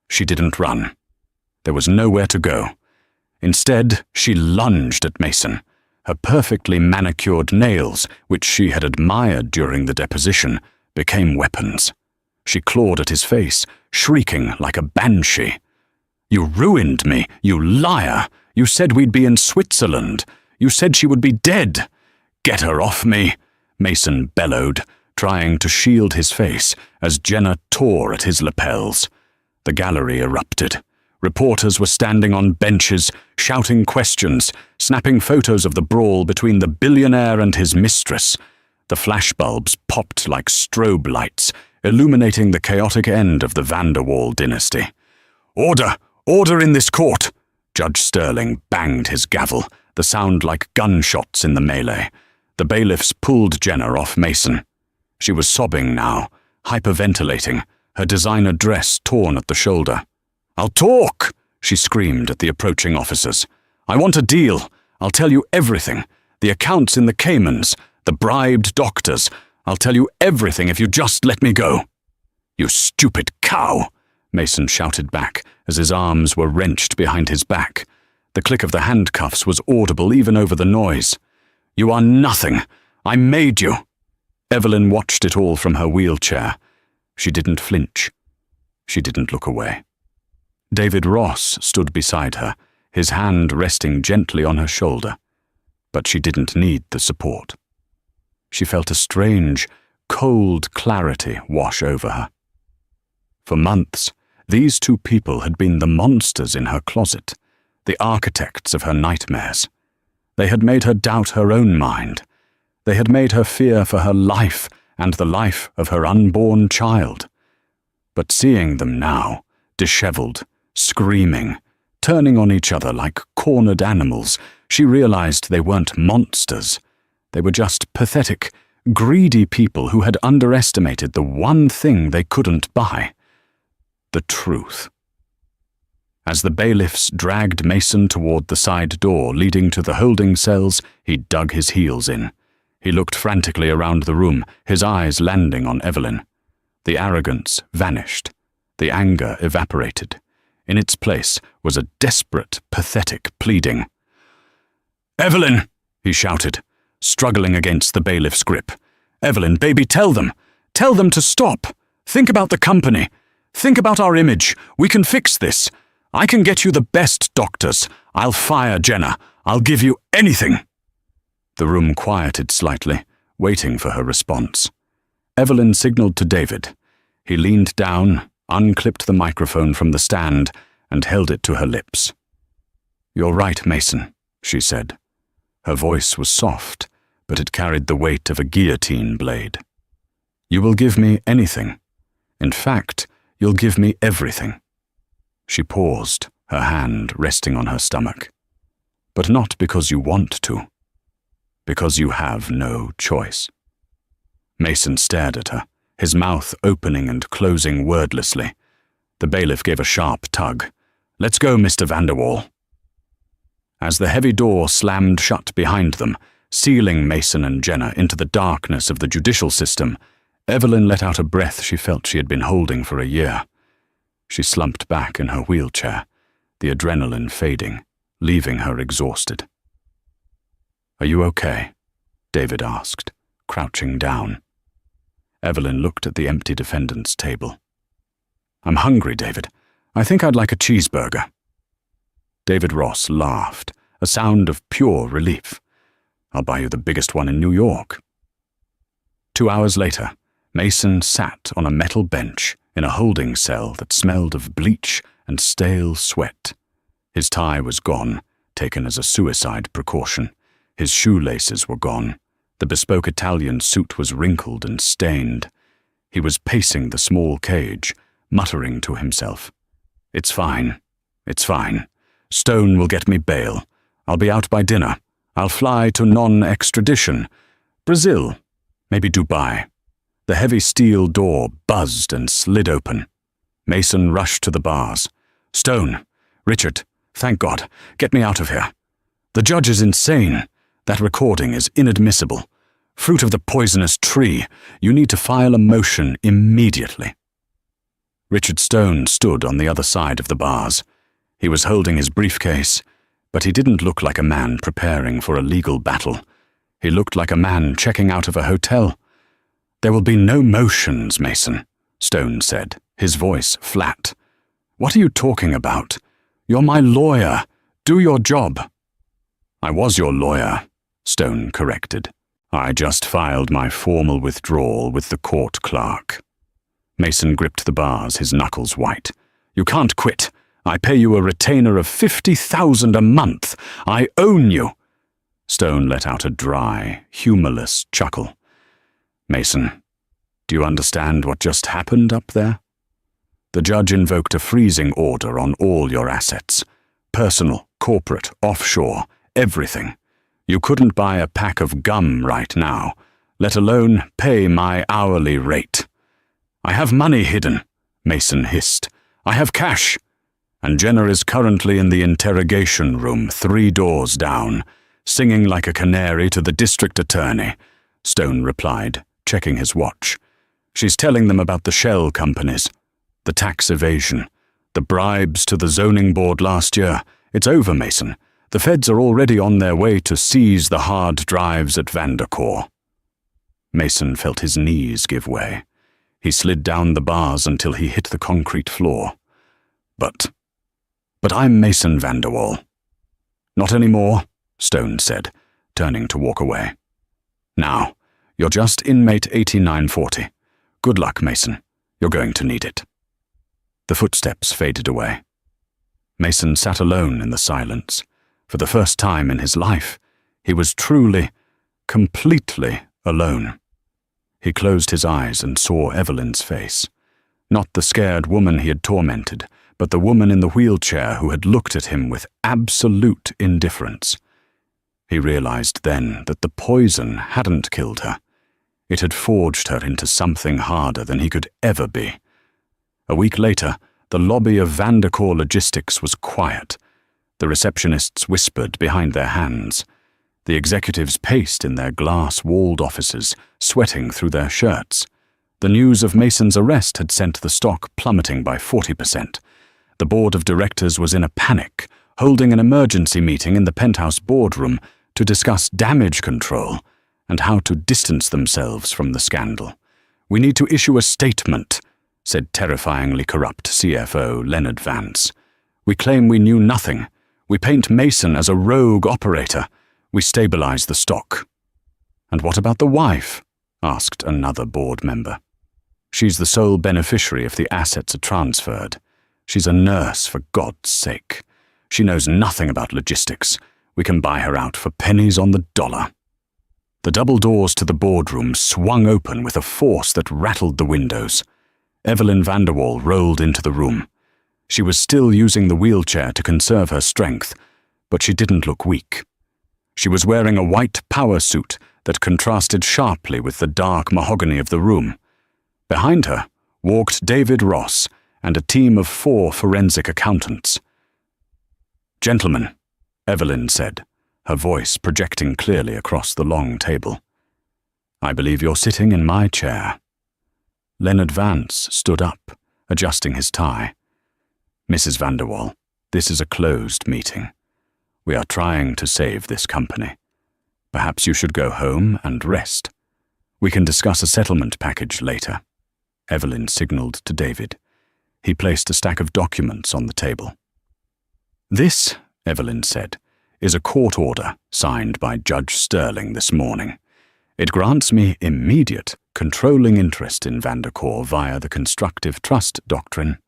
She didn't run. There was nowhere to go. Instead, she lunged at Mason. Her perfectly manicured nails, which she had admired during the deposition, became weapons. She clawed at his face, shrieking like a banshee. "You ruined me, you liar! You said we'd be in Switzerland. You said she would be dead. Get her off me!" Mason bellowed, trying to shield his face as Jenna tore at his lapels. The gallery erupted. Reporters were standing on benches, shouting questions, snapping photos of the brawl between the billionaire and his mistress. The flashbulbs popped like strobe lights, illuminating the chaotic end of the Vanderwall dynasty. "Order! Order in this court!" Judge Sterling banged his gavel, the sound like gunshots in the melee. The bailiffs pulled Jenna off Mason. She was sobbing now, hyperventilating, her designer dress torn at the shoulder. "I'll talk!" she screamed at the approaching officers. "I want a deal. I'll tell you everything. The accounts in the Caymans, the bribed doctors. I'll tell you everything if you just let me go." "You stupid cow!" Mason shouted back as his arms were wrenched behind his back. The click of the handcuffs was audible even over the noise. "You are nothing. I made you." Evelyn watched it all from her wheelchair. She didn't flinch. She didn't look away. David Ross stood beside her, his hand resting gently on her shoulder. But she didn't need the support. She felt a strange, cold clarity wash over her. For months, these 2 people had been the monsters in her closet, the architects of her nightmares. They had made her doubt her own mind. They had made her fear for her life and the life of her unborn child. But seeing them now, disheveled, screaming, turning on each other like cornered animals, she realized they weren't monsters. They were just pathetic, greedy people who had underestimated the one thing they couldn't buy: the truth. As the bailiffs dragged Mason toward the side door leading to the holding cells, he dug his heels in. He looked frantically around the room, his eyes landing on Evelyn. The arrogance vanished. The anger evaporated. In its place was a desperate, pathetic pleading. "Evelyn!" he shouted, struggling against the bailiff's grip. "Evelyn, baby, tell them! Tell them to stop! Think about the company! Think about our image! We can fix this! I can get you the best doctors! I'll fire Jenna! I'll give you anything!" The room quieted slightly, waiting for her response. Evelyn signaled to David. He leaned down, unclipped the microphone from the stand, and held it to her lips. "You're right, Mason," she said. Her voice was soft, but it carried the weight of a guillotine blade. "You will give me anything. In fact, you'll give me everything." She paused, her hand resting on her stomach. "But not because you want to. Because you have no choice." Mason stared at her, his mouth opening and closing wordlessly. The bailiff gave a sharp tug. "Let's go, Mr. Vanderwall." As the heavy door slammed shut behind them, sealing Mason and Jenna into the darkness of the judicial system, Evelyn let out a breath she felt she had been holding for a year. She slumped back in her wheelchair, the adrenaline fading, leaving her exhausted. "Are you okay?" David asked, crouching down. Evelyn looked at the empty defendant's table. "I'm hungry, David. I think I'd like a cheeseburger." David Ross laughed, a sound of pure relief. "I'll buy you the biggest one in New York." 2 hours later, Mason sat on a metal bench in a holding cell that smelled of bleach and stale sweat. His tie was gone, taken as a suicide precaution. His shoelaces were gone. The bespoke Italian suit was wrinkled and stained. He was pacing the small cage, muttering to himself. "It's fine. It's fine. Stone will get me bail. I'll be out by dinner. I'll fly to non-extradition. Brazil. Maybe Dubai." The heavy steel door buzzed and slid open. Mason rushed to the bars. "Stone! Richard! Thank God! Get me out of here! The judge is insane! That recording is inadmissible. Fruit of the poisonous tree. You need to file a motion immediately." Richard Stone stood on the other side of the bars. He was holding his briefcase, but he didn't look like a man preparing for a legal battle. He looked like a man checking out of a hotel. "There will be no motions, Mason," Stone said, his voice flat. "What are you talking about? You're my lawyer. Do your job." "I was your lawyer," Stone corrected. "I just filed my formal withdrawal with the court clerk." Mason gripped the bars, his knuckles white. "You can't quit. I pay you a retainer of $50,000 a month. I own you." Stone let out a dry, humorless chuckle. "Mason, do you understand what just happened up there? The judge invoked a freezing order on all your assets. Personal, corporate, offshore, everything. You couldn't buy a pack of gum right now, let alone pay my hourly rate." "I have money hidden," Mason hissed. "I have cash. And Jenna is currently in the interrogation room 3 doors down, singing like a canary to the district attorney," Stone replied, checking his watch. "She's telling them about the shell companies, the tax evasion, the bribes to the zoning board last year. It's over, Mason. The feds are already on their way to seize the hard drives at Vandercore." Mason felt his knees give way. He slid down the bars until he hit the concrete floor. But I'm Mason Vanderwall." "Not anymore," Stone said, turning to walk away. "Now, you're just inmate 8940. Good luck, Mason. You're going to need it." The footsteps faded away. Mason sat alone in the silence. For the first time in his life, he was truly, completely alone. He closed his eyes and saw Evelyn's face. Not the scared woman he had tormented, but the woman in the wheelchair who had looked at him with absolute indifference. He realized then that the poison hadn't killed her. It had forged her into something harder than he could ever be. A week later, The lobby of Vandercore Logistics was quiet. The receptionists whispered behind their hands. The executives paced in their glass-walled offices, sweating through their shirts. The news of Mason's arrest had sent the stock plummeting by 40%. The board of directors was in a panic, holding an emergency meeting in the penthouse boardroom to discuss damage control and how to distance themselves from the scandal. "We need to issue a statement," said terrifyingly corrupt CFO Leonard Vance. "We claim we knew nothing. We paint Mason as a rogue operator. We stabilize the stock." "And what about the wife?" asked another board member. "She's the sole beneficiary if the assets are transferred. She's a nurse, for God's sake. She knows nothing about logistics. We can buy her out for pennies on the dollar." The double doors to the boardroom swung open with a force that rattled the windows. Evelyn Vanderwall rolled into the room. She was still using the wheelchair to conserve her strength, but she didn't look weak. She was wearing a white power suit that contrasted sharply with the dark mahogany of the room. Behind her walked David Ross and a team of 4 forensic accountants. "Gentlemen," Evelyn said, her voice projecting clearly across the long table, "I believe you're sitting in my chair." Leonard Vance stood up, adjusting his tie. "Mrs. Vanderwall, this is a closed meeting. We are trying to save this company. Perhaps you should go home and rest. We can discuss a settlement package later." Evelyn signaled to David. He placed a stack of documents on the table. "This," Evelyn said, "is a court order signed by Judge Sterling this morning. It grants me immediate, controlling interest in Vandercore via the constructive trust doctrine.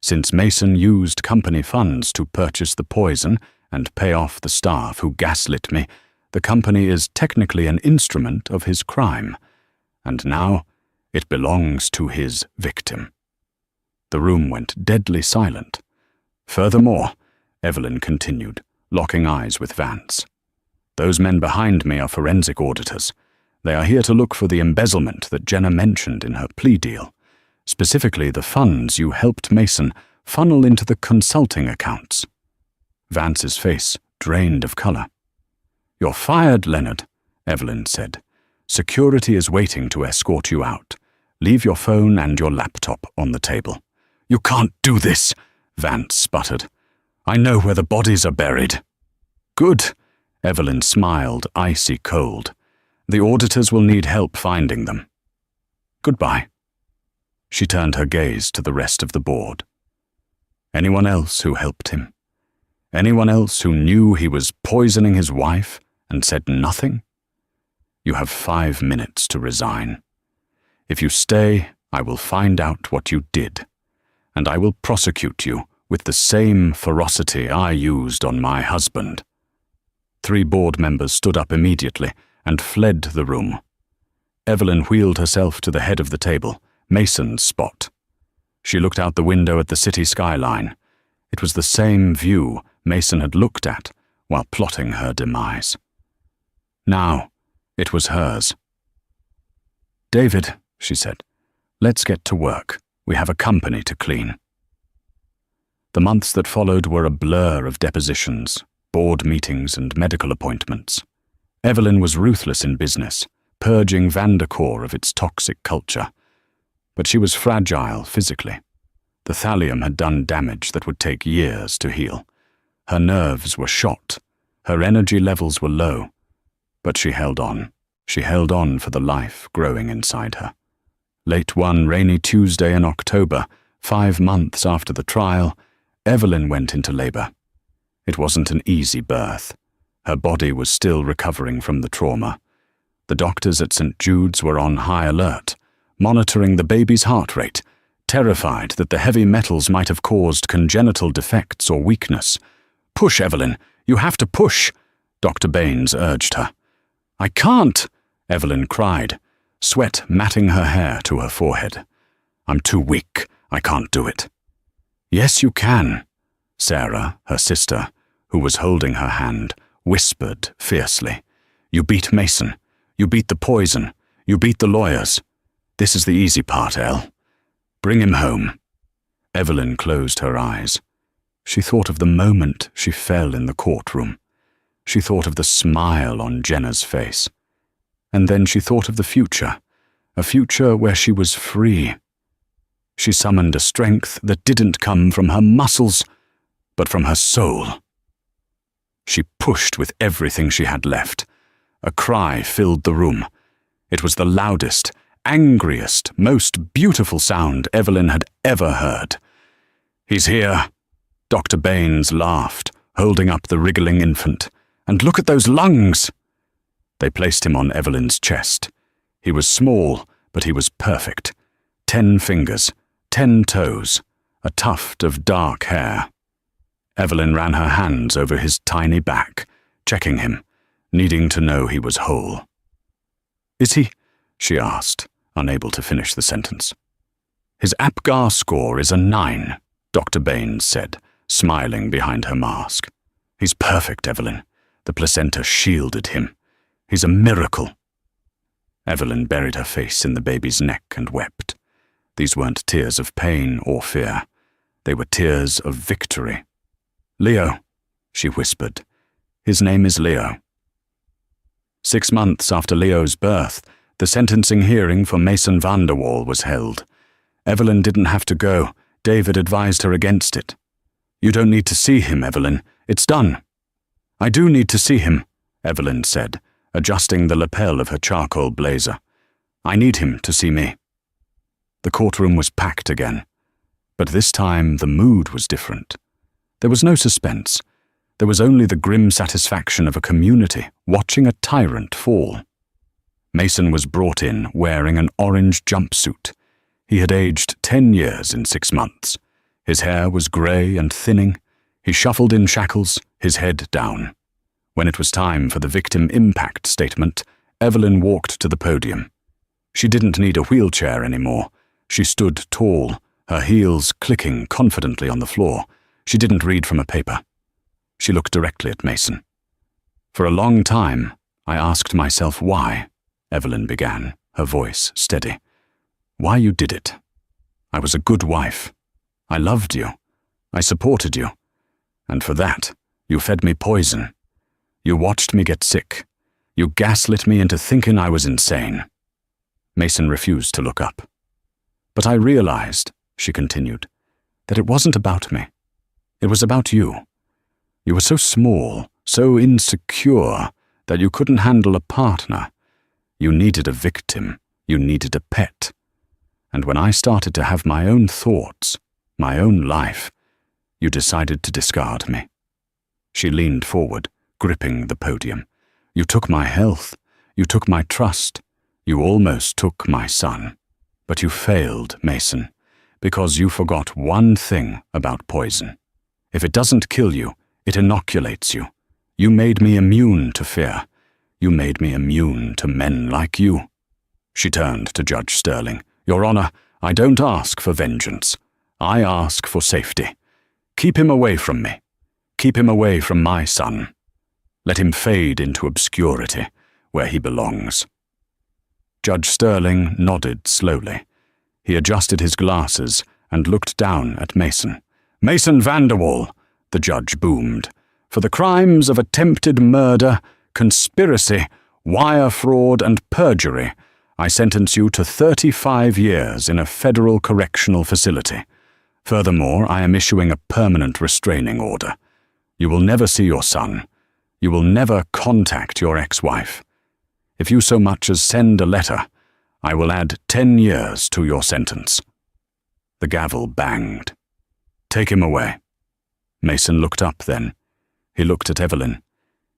Since Mason used company funds to purchase the poison and pay off the staff who gaslit me, the company is technically an instrument of his crime, and now it belongs to his victim." The room went deadly silent. "Furthermore," Evelyn continued, locking eyes with Vance, "those men behind me are forensic auditors. They are here to look for the embezzlement that Jenna mentioned in her plea deal, specifically the funds you helped Mason funnel into the consulting accounts." Vance's face drained of color. "You're fired, Leonard," Evelyn said. "Security is waiting to escort you out. Leave your phone and your laptop on the table." "You can't do this," Vance sputtered. "I know where the bodies are buried." "Good," Evelyn smiled, icy cold. "The auditors will need help finding them. Goodbye." She turned her gaze to the rest of the board. "Anyone else who helped him? Anyone else who knew he was poisoning his wife and said nothing? You have 5 minutes to resign. If you stay, I will find out what you did, and I will prosecute you with the same ferocity I used on my husband." 3 board members stood up immediately and fled the room. Evelyn wheeled herself to the head of the table, Mason's spot. She looked out the window at the city skyline. It was the same view Mason had looked at while plotting her demise. Now it was hers. "David," she said, "let's get to work. We have a company to clean." The months that followed were a blur of depositions, board meetings, and medical appointments. Evelyn was ruthless in business, purging Vandercore of its toxic culture. But she was fragile physically. The thallium had done damage that would take years to heal. Her nerves were shot. Her energy levels were low. But she held on. She held on for the life growing inside her. Late one rainy Tuesday in October, 5 months after the trial, Evelyn went into labor. It wasn't an easy birth. Her body was still recovering from the trauma. The doctors at St. Jude's were on high alert, monitoring the baby's heart rate, terrified that the heavy metals might have caused congenital defects or weakness. "Push, Evelyn. You have to push," Dr. Baines urged her. "I can't," Evelyn cried, sweat matting her hair to her forehead. "I'm too weak. I can't do it." "Yes, you can," Sarah, her sister, who was holding her hand, whispered fiercely. "You beat Mason. You beat the poison. You beat the lawyers. This is the easy part, Elle. Bring him home." Evelyn closed her eyes. She thought of the moment she fell in the courtroom. She thought of the smile on Jenna's face. And then she thought of the future, a future where she was free. She summoned a strength that didn't come from her muscles, but from her soul. She pushed with everything she had left. A cry filled the room. It was the loudest, angriest, most beautiful sound Evelyn had ever heard. "He's here." Dr. Baines laughed, holding up the wriggling infant. "And look at those lungs!" They placed him on Evelyn's chest. He was small, but he was perfect. 10 fingers, 10 toes, a tuft of dark hair. Evelyn ran her hands over his tiny back, checking him, needing to know he was whole. "Is he?" she asked, unable to finish the sentence. "His APGAR score is a 9, Dr. Baines said, smiling behind her mask. "He's perfect, Evelyn. The placenta shielded him. He's a miracle." Evelyn buried her face in the baby's neck and wept. These weren't tears of pain or fear. They were tears of victory. "Leo," she whispered. "His name is Leo." 6 months after Leo's birth, the sentencing hearing for Mason Vanderwall was held. Evelyn didn't have to go. David advised her against it. "You don't need to see him, Evelyn. It's done." "I do need to see him," Evelyn said, adjusting the lapel of her charcoal blazer. "I need him to see me." The courtroom was packed again, but this time the mood was different. There was no suspense. There was only the grim satisfaction of a community watching a tyrant fall. Mason was brought in wearing an orange jumpsuit. He had aged 10 years in 6 months. His hair was grey and thinning. He shuffled in shackles, his head down. When it was time for the victim impact statement, Evelyn walked to the podium. She didn't need a wheelchair anymore. She stood tall, her heels clicking confidently on the floor. She didn't read from a paper. She looked directly at Mason. "For a long time, I asked myself why," Evelyn began, her voice steady. "Why you did it. I was a good wife. I loved you. I supported you. And for that, you fed me poison. You watched me get sick. You gaslit me into thinking I was insane." Mason refused to look up. "But I realized," she continued, "that it wasn't about me. It was about you. You were so small, so insecure, that you couldn't handle a partner. You needed a victim. You needed a pet. And when I started to have my own thoughts, my own life, you decided to discard me." She leaned forward, gripping the podium. "You took my health. You took my trust. You almost took my son. But you failed, Mason, because you forgot one thing about poison. If it doesn't kill you, it inoculates you. You made me immune to fear. You made me immune to men like you." She turned to Judge Sterling. "Your Honor, I don't ask for vengeance. I ask for safety. Keep him away from me. Keep him away from my son. Let him fade into obscurity, where he belongs." Judge Sterling nodded slowly. He adjusted his glasses and looked down at Mason. "Mason Vanderwall," the judge boomed, "for the crimes of attempted murder, conspiracy, wire fraud, and perjury, I sentence you to 35 years in a federal correctional facility. Furthermore, I am issuing a permanent restraining order. You will never see your son. You will never contact your ex-wife. If you so much as send a letter, I will add 10 years to your sentence." The gavel banged. "Take him away." Mason looked up then. He looked at Evelyn.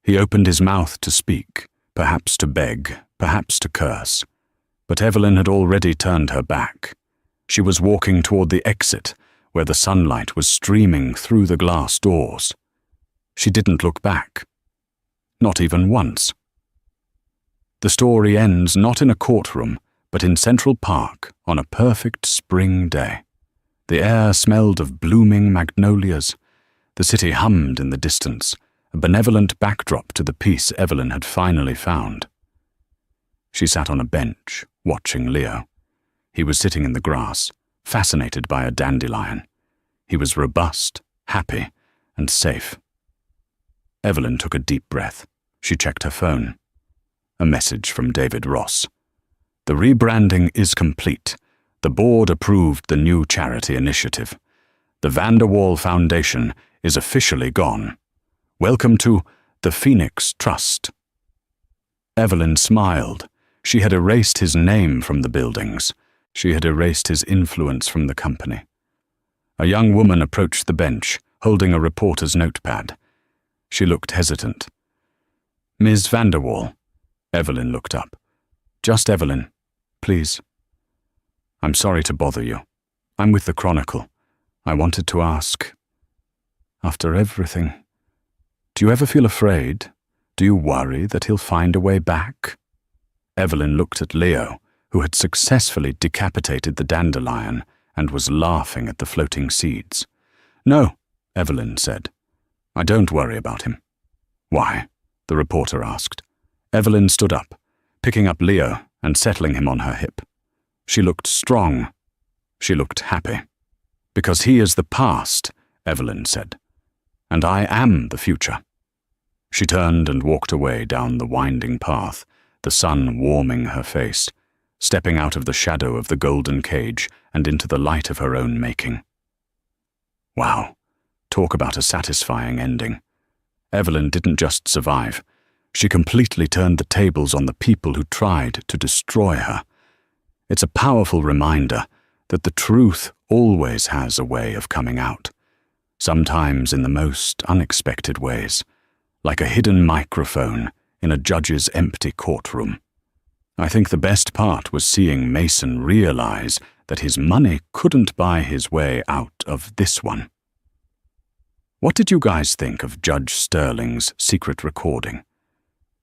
He opened his mouth to speak, perhaps to beg, perhaps to curse. But Evelyn had already turned her back. She was walking toward the exit, where the sunlight was streaming through the glass doors. She didn't look back. Not even once. The story ends not in a courtroom, but in Central Park on a perfect spring day. The air smelled of blooming magnolias. The city hummed in the distance, a benevolent backdrop to the peace Evelyn had finally found. She sat on a bench, watching Leo. He was sitting in the grass, fascinated by a dandelion. He was robust, happy, and safe. Evelyn took a deep breath. She checked her phone. A message from David Ross. The rebranding is complete. The board approved the new charity initiative. The Vanderwall Foundation is officially gone. Welcome to the Phoenix Trust. Evelyn smiled. She had erased his name from the buildings. She had erased his influence from the company. A young woman approached the bench, holding a reporter's notepad. She looked hesitant. Ms. Vanderwall. Evelyn looked up. Just Evelyn, please. I'm sorry to bother you. I'm with the Chronicle. I wanted to ask, after everything, do you ever feel afraid? Do you worry that he'll find a way back? Evelyn looked at Leo, who had successfully decapitated the dandelion and was laughing at the floating seeds. No, Evelyn said. I don't worry about him. Why? The reporter asked. Evelyn stood up, picking up Leo and settling him on her hip. She looked strong. She looked happy. Because he is the past, Evelyn said, and I am the future. She turned and walked away down the winding path, the sun warming her face, stepping out of the shadow of the golden cage and into the light of her own making. Wow, talk about a satisfying ending. Evelyn didn't just survive. She completely turned the tables on the people who tried to destroy her. It's a powerful reminder that the truth always has a way of coming out, sometimes in the most unexpected ways, like a hidden microphone in a judge's empty courtroom. I think the best part was seeing Mason realize that his money couldn't buy his way out of this one. What did you guys think of Judge Sterling's secret recording?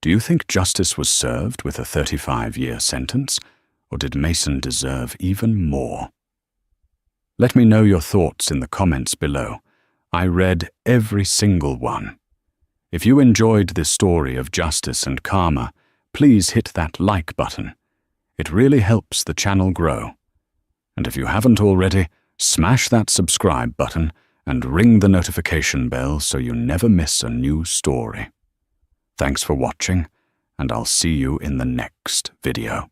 Do you think justice was served with a 35-year sentence, or did Mason deserve even more? Let me know your thoughts in the comments below. I read every single one. If you enjoyed this story of justice and karma, please hit that like button. It really helps the channel grow. And if you haven't already, smash that subscribe button and ring the notification bell so you never miss a new story. Thanks for watching, and I'll see you in the next video.